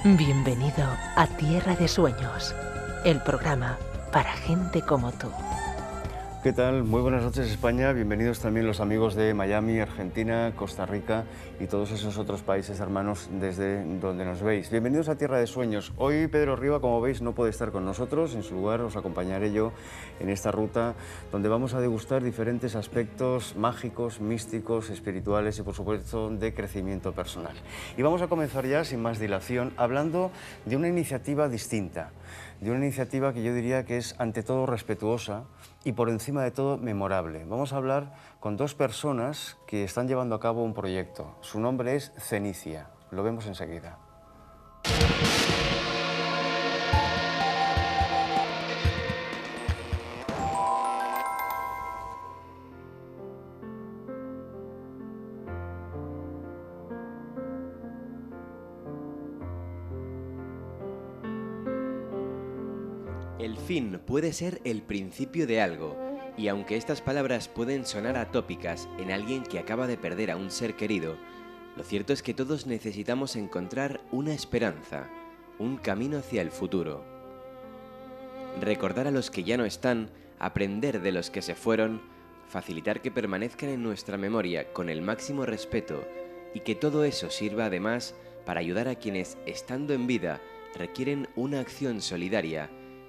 Bienvenido a Tierra de Sueños, el programa para gente como tú. ¿Qué tal? Muy buenas noches, España. Bienvenidos también los amigos de Miami, Argentina, Costa Rica y todos esos otros países hermanos desde donde nos veis. Bienvenidos a Tierra de Sueños. Hoy Pedro Riba, como veis, no puede estar con nosotros. En su lugar os acompañaré yo en esta ruta donde vamos a degustar diferentes aspectos mágicos, místicos, espirituales y, por supuesto, de crecimiento personal. Y vamos a comenzar ya, sin más dilación, hablando de una iniciativa distinta. De una iniciativa que yo diría que es ante todo respetuosa y por encima de todo memorable. Vamos a hablar con dos personas que están llevando a cabo un proyecto. Su nombre es Cenicia. Lo vemos enseguida. El fin puede ser el principio de algo, y aunque estas palabras pueden sonar atópicas en alguien que acaba de perder a un ser querido, lo cierto es que todos necesitamos encontrar una esperanza, un camino hacia el futuro. Recordar a los que ya no están, aprender de los que se fueron, facilitar que permanezcan en nuestra memoria con el máximo respeto y que todo eso sirva además para ayudar a quienes, estando en vida, requieren una acción solidaria.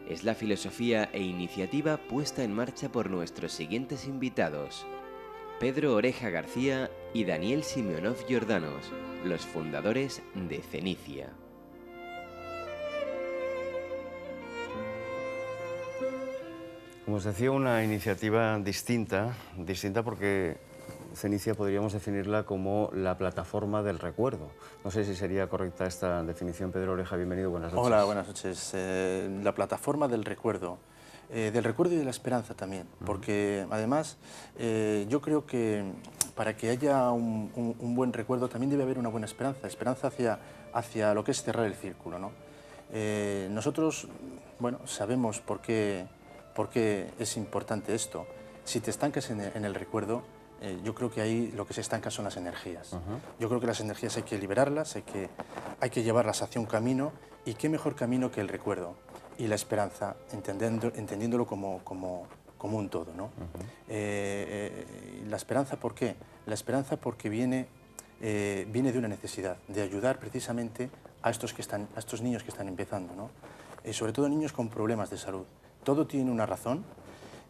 Es la filosofía e iniciativa puesta en marcha por nuestros siguientes invitados, Pedro Oreja García y Daniel Simeonov Jordanos, los fundadores de Cenicia. Como os decía, una iniciativa distinta porque Cenicia podríamos definirla como la plataforma del recuerdo. No sé si sería correcta esta definición. Pedro Oreja, bienvenido, buenas noches. Hola, buenas noches. La plataforma del recuerdo y de la esperanza también, porque además yo creo que para que haya un buen recuerdo también debe haber una buena esperanza hacia lo que es cerrar el círculo, ¿no? Nosotros, bueno, sabemos por qué es importante esto. Si te estancas en el recuerdo, yo creo que ahí lo que se estanca son las energías. Yo creo que las energías hay que liberarlas, hay que llevarlas hacia un camino, y qué mejor camino que el recuerdo y la esperanza, entendiéndolo como un todo, ¿no? La esperanza, ¿por qué? La esperanza porque viene de una necesidad, de ayudar precisamente a estos niños que están empezando, ¿no? Sobre todo niños con problemas de salud. Todo tiene una razón,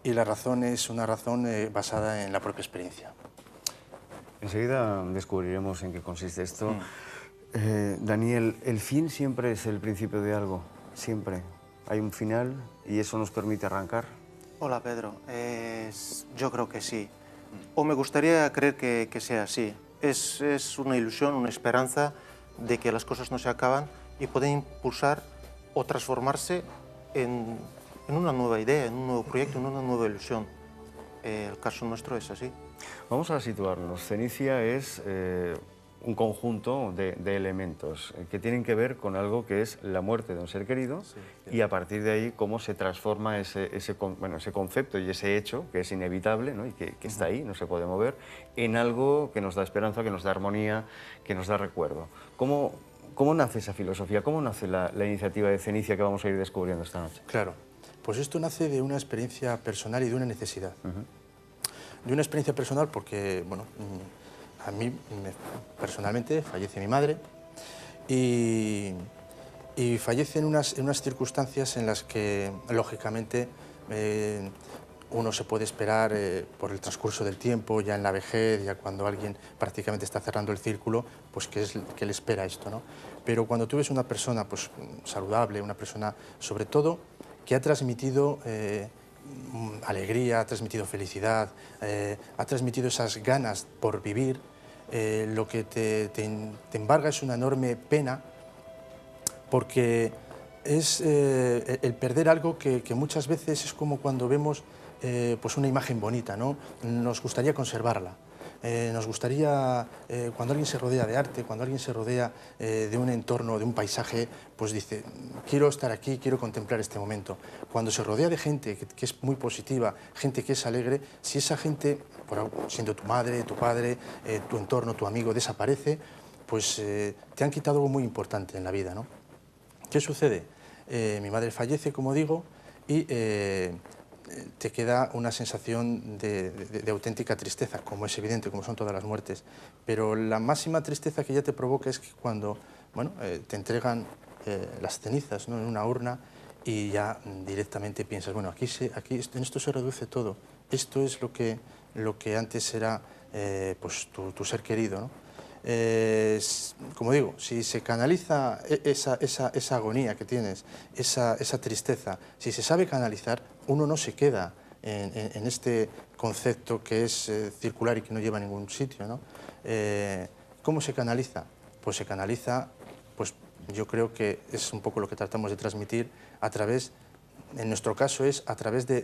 y la razón es una razón basada en la propia experiencia. Enseguida descubriremos en qué consiste esto. Daniel, el fin siempre es el principio de algo, siempre. Hay un final y eso nos permite arrancar. Hola Pedro, yo creo que sí, o me gustaría creer que sea así. Es una ilusión, una esperanza de que las cosas no se acaban y pueden impulsar o transformarse en una nueva idea, en un nuevo proyecto, en una nueva ilusión. El caso nuestro es así. Vamos a situarnos. Cenicia es un conjunto de elementos que tienen que ver con algo que es la muerte de un ser querido, sí, y a partir de ahí cómo se transforma ese concepto y ese hecho que es inevitable, ¿no? Y que está ahí, no se puede mover, en algo que nos da esperanza, que nos da armonía, que nos da recuerdo. ¿Cómo nace esa filosofía? ¿Cómo nace la iniciativa de Cenicia que vamos a ir descubriendo esta noche? Claro, pues esto nace de una experiencia personal y de una necesidad. De una experiencia personal porque, bueno, a mí personalmente fallece mi madre y fallece en unas circunstancias en las que, lógicamente, uno se puede esperar por el transcurso del tiempo, ya en la vejez, ya cuando alguien prácticamente está cerrando el círculo, pues que le espera esto, ¿no? Pero cuando tú ves una persona pues, saludable, una persona sobre todo que ha transmitido alegría, ha transmitido felicidad, ha transmitido esas ganas por vivir, lo que te embarga es una enorme pena, porque es el perder algo que muchas veces es como cuando vemos pues una imagen bonita, ¿no? Nos gustaría conservarla. Nos gustaría, cuando alguien se rodea de arte, cuando alguien se rodea de un entorno, de un paisaje, pues dice, quiero estar aquí, quiero contemplar este momento. Cuando se rodea de gente que es muy positiva, gente que es alegre, si esa gente, siendo tu madre, tu padre, tu entorno, tu amigo, desaparece, pues te han quitado algo muy importante en la vida, ¿no? ¿Qué sucede? Mi madre fallece, como digo, y te queda una sensación de auténtica tristeza, como es evidente, como son todas las muertes. Pero la máxima tristeza que ya te provoca es que cuando bueno, te entregan las cenizas, ¿no?, en una urna, y ya directamente piensas, bueno, aquí en esto se reduce todo. Esto es lo que antes era pues tu ser querido, ¿no? Como digo, si se canaliza esa agonía que tienes, esa tristeza, si se sabe canalizar, uno no se queda en este concepto que es circular y que no lleva a ningún sitio, ¿no? ¿Cómo se canaliza? Pues se canaliza, pues yo creo que es un poco lo que tratamos de transmitir a través, en nuestro caso es a través de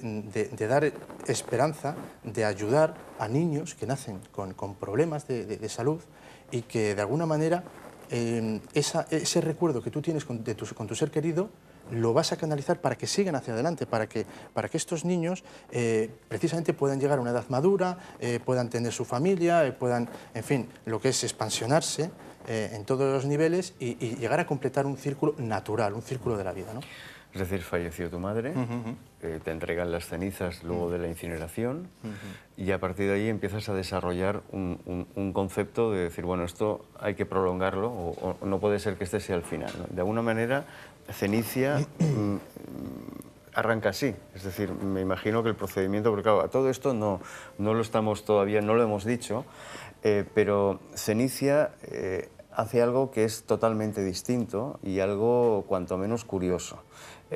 dar esperanza, de ayudar a niños que nacen con problemas de salud, y que de alguna manera ese recuerdo que tú tienes con tu ser querido lo vas a canalizar para que sigan hacia adelante, para que estos niños precisamente puedan llegar a una edad madura, puedan tener su familia, puedan, en fin, lo que es expansionarse en todos los niveles y llegar a completar un círculo natural, un círculo de la vida, ¿no? Es decir, falleció tu madre, te entregan las cenizas luego de la incineración y a partir de ahí empiezas a desarrollar un concepto de decir, bueno, esto hay que prolongarlo o no puede ser que este sea el final, ¿no? De alguna manera, Cenicia arranca así, es decir, me imagino que el procedimiento, porque claro, a todo esto no lo estamos todavía, no lo hemos dicho, pero Cenicia hace algo que es totalmente distinto y algo cuanto menos curioso.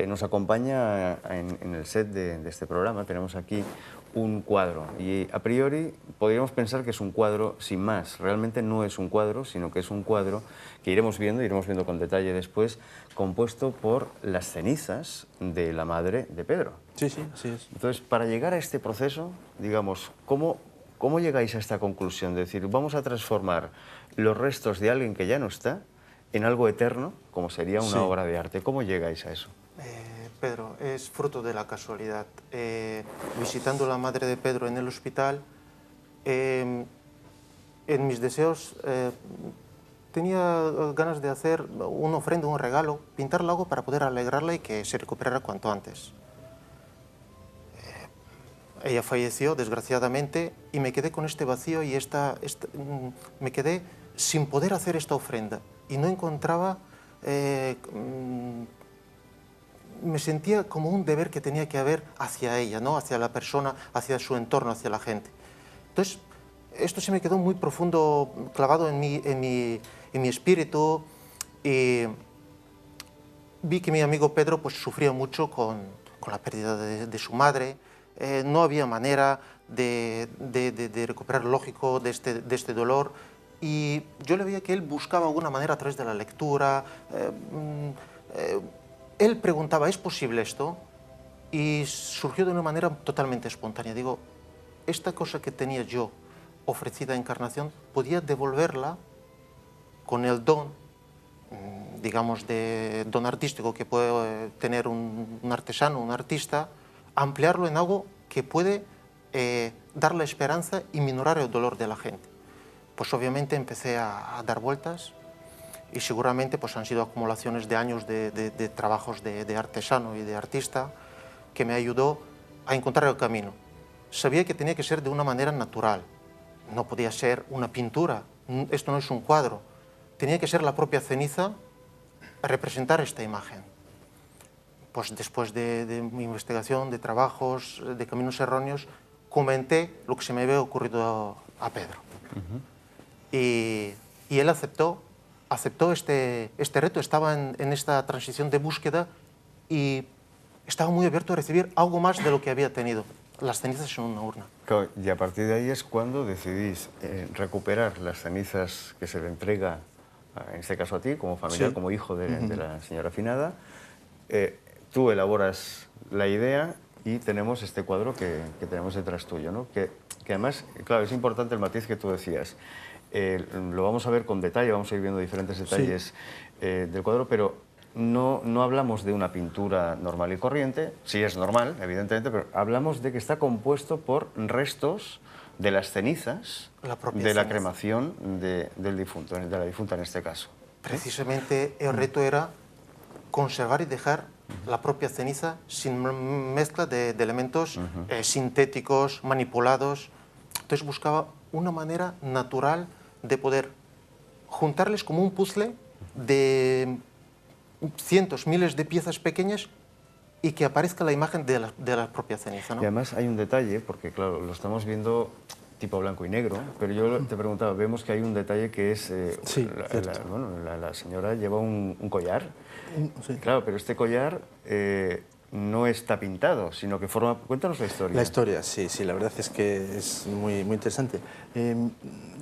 Nos acompaña en el set de este programa, tenemos aquí un cuadro y a priori podríamos pensar que es un cuadro sin más. Realmente no es un cuadro, sino que es un cuadro que iremos viendo con detalle después, compuesto por las cenizas de la madre de Pedro. Sí, sí, así es. Entonces, para llegar a este proceso, digamos, ¿cómo llegáis a esta conclusión? De decir, vamos a transformar los restos de alguien que ya no está en algo eterno, como sería una obra de arte. ¿Cómo llegáis a eso? Pedro, es fruto de la casualidad. Visitando a la madre de Pedro en el hospital, en mis deseos tenía ganas de hacer una ofrenda, un regalo, pintar algo para poder alegrarla y que se recuperara cuanto antes. Ella falleció, desgraciadamente, y me quedé con este vacío y me quedé sin poder hacer esta ofrenda. Y no encontraba... me sentía como un deber que tenía que haber hacia ella, ¿no? Hacia la persona, hacia su entorno, hacia la gente. Entonces, esto se me quedó muy profundo, clavado en mi espíritu, y vi que mi amigo Pedro pues, sufría mucho con la pérdida de su madre. No había manera de recuperar lógico de este dolor, y yo le veía que él buscaba alguna manera a través de la lectura. Él preguntaba, ¿es posible esto? Y surgió de una manera totalmente espontánea. Digo, esta cosa que tenía yo ofrecida a Encarnación, podía devolverla con el don, digamos, de don artístico que puede tener un artesano, un artista, ampliarlo en algo que puede dar la esperanza y minorar el dolor de la gente. Pues obviamente empecé a dar vueltas, y seguramente pues, han sido acumulaciones de años de trabajos de artesano y de artista que me ayudó a encontrar el camino. Sabía que tenía que ser de una manera natural, no podía ser una pintura, esto no es un cuadro, tenía que ser la propia ceniza a representar esta imagen. Pues después de mi investigación, de trabajos, de caminos erróneos, comenté lo que se me había ocurrido a Pedro. Y él aceptó este reto, estaba en esta transición de búsqueda y estaba muy abierto a recibir algo más de lo que había tenido, las cenizas en una urna. Claro, y a partir de ahí es cuando decidís recuperar las cenizas que se le entrega, en este caso a ti, como familiar, sí, como hijo de la señora finada. Tú elaboras la idea y tenemos este cuadro que tenemos detrás tuyo, ¿no? Que además, claro, es importante el matiz que tú decías. Lo vamos a ver con detalle, vamos a ir viendo diferentes detalles del cuadro, pero no hablamos de una pintura normal y corriente, sí es normal, evidentemente, pero hablamos de que está compuesto por restos de las cenizas de la cremación del difunto, de la difunta en este caso. Precisamente el reto era conservar y dejar la propia ceniza sin mezcla de elementos sintéticos, manipulados. Entonces buscaba una manera natural de poder juntarles como un puzzle de cientos, miles de piezas pequeñas y que aparezca la imagen de la propia ceniza, ¿no? Y además hay un detalle, porque claro, lo estamos viendo tipo blanco y negro, pero yo te preguntaba, vemos que hay un detalle que es, Sí, la señora lleva un collar, Sí. claro, pero este collar no está pintado, sino que forma... Cuéntanos la historia. La historia, sí, sí, la verdad es que es muy, muy interesante.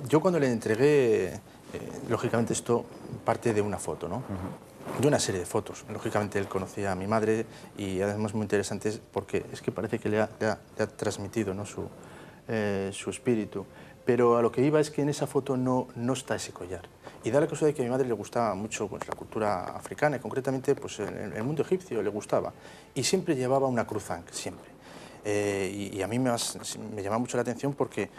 Yo cuando le entregué, lógicamente esto parte de una foto, ¿no? De una serie de fotos. Lógicamente él conocía a mi madre y además muy interesante porque es que parece que le ha transmitido, ¿no?, su espíritu. Pero a lo que iba es que en esa foto no está ese collar. Y da la casualidad de que a mi madre le gustaba mucho, pues, la cultura africana y concretamente pues, el mundo egipcio le gustaba. Y siempre llevaba una cruzán, siempre. Y a mí me llamaba mucho la atención porque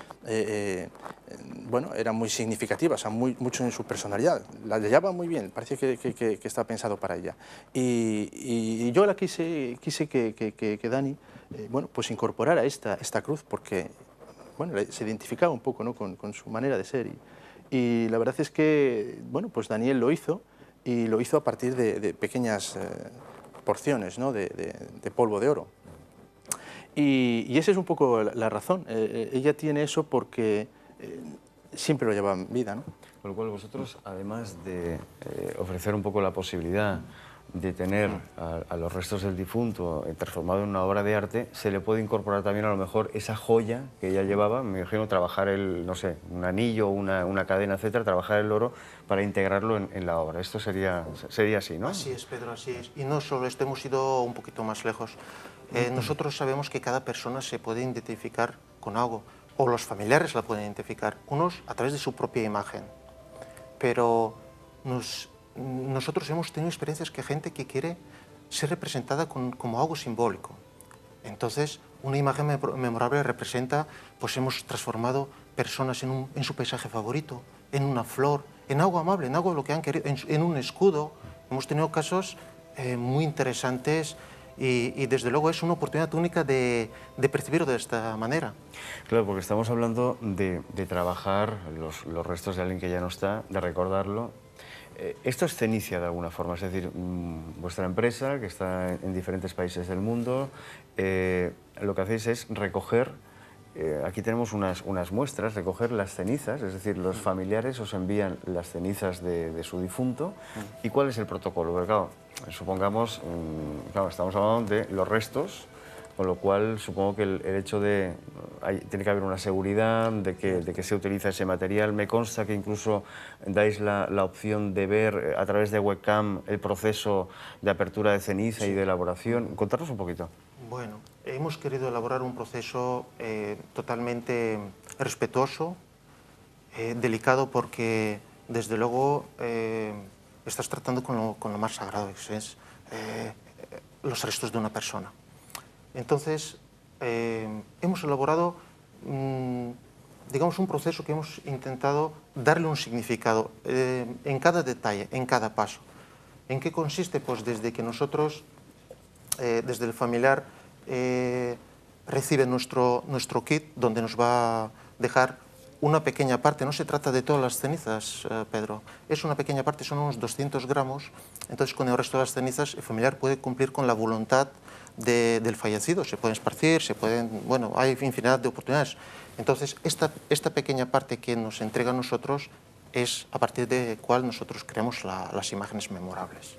bueno, era muy significativa, o sea, mucho en su personalidad. La llevaba muy bien, parecía que estaba pensado para ella. Y yo la quise que Dani bueno, pues incorporara esta cruz porque bueno, se identificaba un poco, ¿no?, con su manera de ser. Y la verdad es que bueno, pues Daniel lo hizo y lo hizo a partir de pequeñas porciones, ¿no?, de polvo de oro. Y esa es un poco la razón. Ella tiene eso porque siempre lo lleva en vida, ¿no? Con lo cual vosotros, además de ofrecer un poco la posibilidad de tener a los restos del difunto transformado en una obra de arte, se le puede incorporar también a lo mejor esa joya que ella llevaba, me imagino trabajar no sé, un anillo, una cadena, etcétera, trabajar el oro para integrarlo en la obra. Esto sería así, ¿no? Así es, Pedro, así es. Y no solo esto, hemos ido un poquito más lejos. Nosotros sabemos que cada persona se puede identificar con algo, o los familiares la pueden identificar, unos a través de su propia imagen. Pero nosotros hemos tenido experiencias que gente que quiere ser representada como algo simbólico. Entonces, una imagen memorable representa, pues hemos transformado personas en su paisaje favorito, en una flor, en algo amable, en algo lo que han querido, en un escudo. Hemos tenido casos muy interesantes y desde luego es una oportunidad única de percibirlo de esta manera. Claro, porque estamos hablando de trabajar los restos de alguien que ya no está, de recordarlo. Esto es cenicia de alguna forma, es decir, vuestra empresa, que está en diferentes países del mundo, lo que hacéis es recoger, aquí tenemos unas muestras, recoger las cenizas, es decir, los familiares os envían las cenizas de su difunto. ¿Y cuál es el protocolo? Porque claro, supongamos, claro, estamos hablando de los restos, con lo cual supongo que el hecho de... tiene que haber una seguridad de que se utiliza ese material. Me consta que incluso dais la opción de ver a través de webcam el proceso de apertura de ceniza y de elaboración. Contanos un poquito. Bueno, hemos querido elaborar un proceso totalmente respetuoso, delicado, porque desde luego estás tratando con lo más sagrado, que es los restos de una persona. Entonces, hemos elaborado, digamos, un proceso que hemos intentado darle un significado en cada detalle, en cada paso. ¿En qué consiste? Pues desde que nosotros, desde el familiar, recibe nuestro kit, donde nos va a dejar una pequeña parte. No se trata de todas las cenizas, Pedro, es una pequeña parte, son unos 200 gramos. Entonces, con el resto de las cenizas, el familiar puede cumplir con la voluntad del fallecido. Se pueden esparcir, bueno, hay infinidad de oportunidades. Entonces, esta pequeña parte que nos entrega a nosotros es a partir de cual nosotros creamos las imágenes memorables.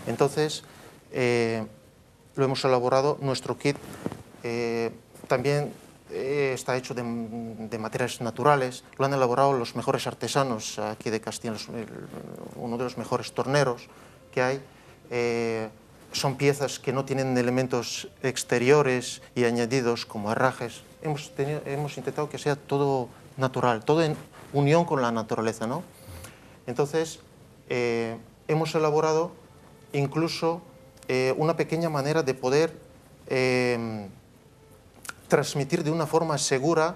Entonces, lo hemos elaborado, nuestro kit también está hecho de materiales naturales, lo han elaborado los mejores artesanos aquí de Castilla, uno de los mejores torneros que hay. Son piezas que no tienen elementos exteriores y añadidos como herrajes. Hemos intentado que sea todo natural, todo en unión con la naturaleza, ¿no? Entonces, hemos elaborado incluso una pequeña manera de poder transmitir de una forma segura,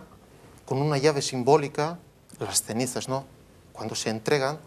con una llave simbólica, las cenizas, ¿no? Cuando se entregan,